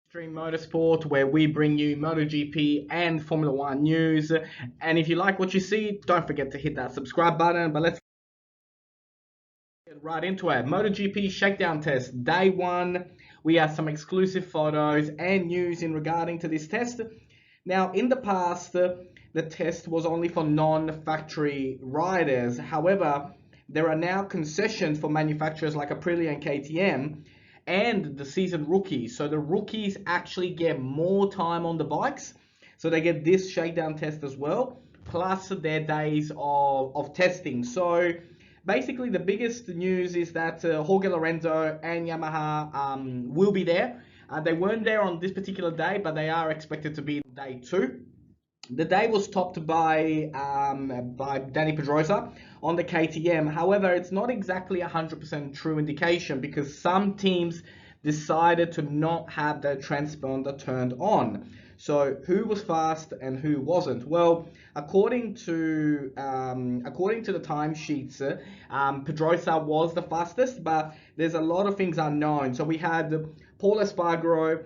Stream Motorsport, where we bring you MotoGP and Formula One news. And if you like what you see, don't forget to hit that subscribe button. But let's get right into it. MotoGP Shakedown test, day one. We have some exclusive photos and news in regarding to this test. Now, in the past, the test was only for non-factory riders. However, there are now concessions for manufacturers like Aprilia and KTM and the seasoned rookies. So the rookies actually get more time on the bikes. So they get this shakedown test as well, plus their days of testing. So basically the biggest news is that Jorge Lorenzo and Yamaha will be there. They weren't there on this particular day, but they are expected to be day two. The day was topped by Danny Pedrosa on the KTM. However, it's not exactly 100% true indication because some teams decided to not have their transponder turned on. So who was fast and who wasn't? Well, according to the timesheets, Pedrosa was the fastest, but there's a lot of things unknown. So we had Paul Espargaro,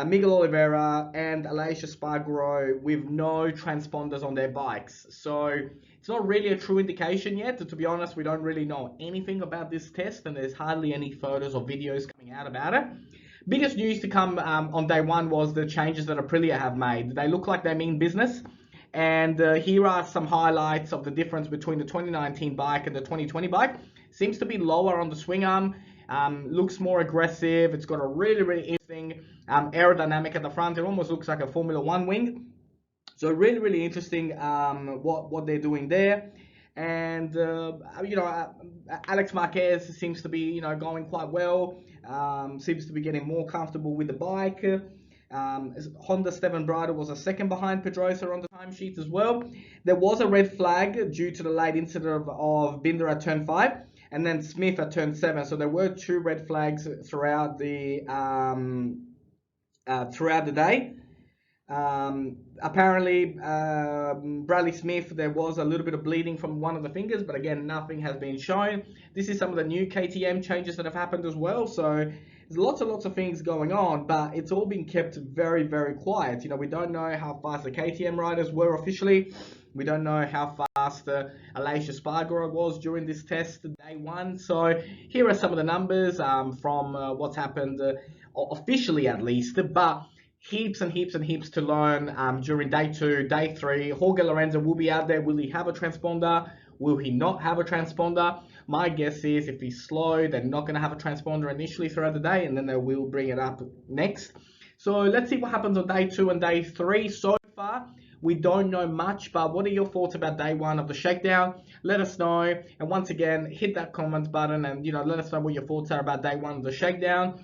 Miguel Oliveira and Aleix Espargaro with no transponders on their bikes. So it's not really a true indication yet. To be honest, we don't really know anything about this test and there's hardly any photos or videos coming out about it. Biggest news to come on day one was the changes that Aprilia have made. They look like they mean business. And here are some highlights of the difference between the 2019 bike and the 2020 bike. Seems to be lower on the swing arm. Looks more aggressive. It's got a really interesting aerodynamic at the front. It almost looks like a Formula One wing. So really interesting what they're doing there. And Alex Marquez seems to be going quite well. Seems to be getting more comfortable with the bike. Honda Steven Bradl was a second behind Pedrosa on the timesheets as well. There was a red flag due to the late incident of Binder at turn 5. And then Smith at turn 7. So there were 2 red flags throughout the day. Apparently, Bradley Smith, there was a little bit of bleeding from one of the fingers, but again, nothing has been shown. This is some of the new KTM changes that have happened as well. So there's lots of things going on, but it's all been kept very quiet. We don't know how fast the KTM riders were officially. We don't know how fast Aleix Espargaro was during this test, day one. So here are some of the numbers from what's happened officially at least, but heaps to learn during day 2, day 3. Jorge Lorenzo will be out there. Will he have a transponder? Will he not have a transponder? My guess is if he's slow, they're not going to have a transponder initially throughout the day, and then they will bring it up next. So let's see what happens on day 2 and day 3. So far, we don't know much, but what are your thoughts about day 1 of the shakedown? Let us know. And once again, hit that comment button and let us know what your thoughts are about day 1 of the shakedown.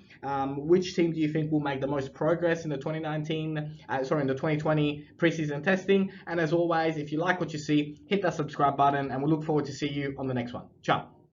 Which team do you think will make the most progress in the 2020 preseason testing? And as always, if you like what you see, hit that subscribe button and we'll look forward to see you on the next one. Ciao.